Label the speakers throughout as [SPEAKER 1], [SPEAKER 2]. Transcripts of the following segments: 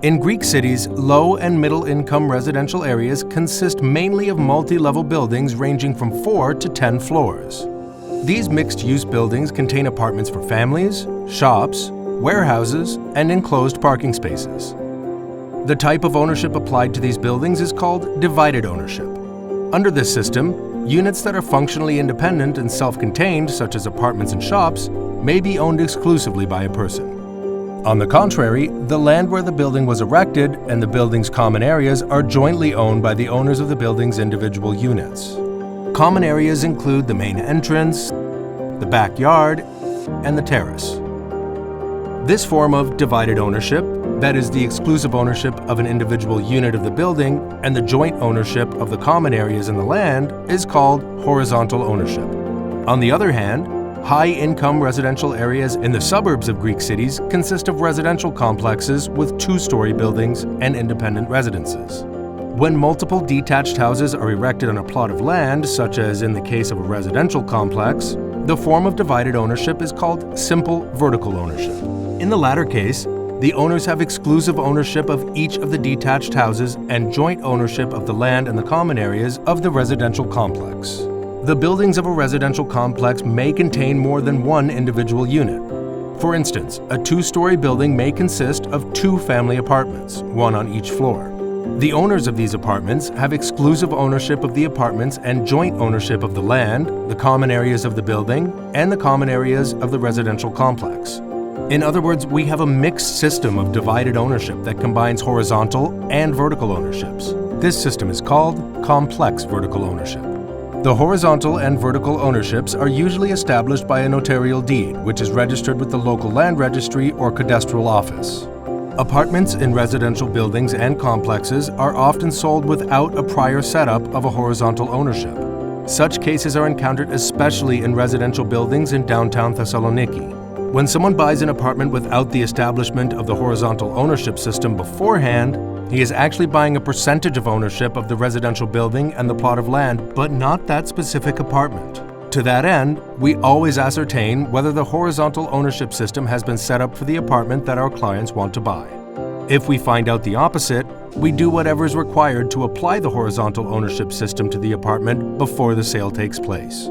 [SPEAKER 1] In Greek cities, low and middle-income residential areas consist mainly of multi-level buildings ranging from 4 to 10 floors. These mixed-use buildings contain apartments for families, shops, warehouses, and enclosed parking spaces. The type of ownership applied to these buildings is called divided ownership. Under this system, units that are functionally independent and self-contained, such as apartments and shops, may be owned exclusively by a person. On the contrary, the land where the building was erected and the building's common areas are jointly owned by the owners of the building's individual units. Common areas include the main entrance, the backyard, and the terrace. This form of divided ownership, that is the exclusive ownership of an individual unit of the building and the joint ownership of the common areas in the land, is called horizontal ownership. On the other hand, high-income residential areas in the suburbs of Greek cities consist of residential complexes with two-story buildings and independent residences. When multiple detached houses are erected on a plot of land, such as in the case of a residential complex, the form of divided ownership is called simple vertical ownership. In the latter case, the owners have exclusive ownership of each of the detached houses and joint ownership of the land and the common areas of the residential complex. The buildings of a residential complex may contain more than one individual unit. For instance, a two-story building may consist of 2 family apartments, one on each floor. The owners of these apartments have exclusive ownership of the apartments and joint ownership of the land, the common areas of the building, and the common areas of the residential complex. In other words, we have a mixed system of divided ownership that combines horizontal and vertical ownerships. This system is called complex vertical ownership. The horizontal and vertical ownerships are usually established by a notarial deed, which is registered with the local land registry or cadastral office. Apartments in residential buildings and complexes are often sold without a prior setup of a horizontal ownership. Such cases are encountered especially in residential buildings in downtown Thessaloniki. When someone buys an apartment without the establishment of the horizontal ownership system beforehand, he is actually buying a percentage of ownership of the residential building and the plot of land, but not that specific apartment. To that end, we always ascertain whether the horizontal ownership system has been set up for the apartment that our clients want to buy. If we find out the opposite, we do whatever is required to apply the horizontal ownership system to the apartment before the sale takes place.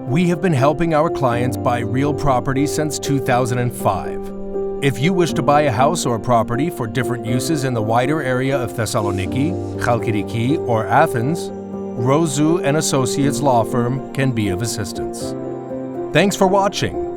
[SPEAKER 1] We have been helping our clients buy real property since 2005. If you wish to buy a house or a property for different uses in the wider area of Thessaloniki, Chalkidiki, or Athens, Rosu & Associates Law Firm can be of assistance. Thanks for watching.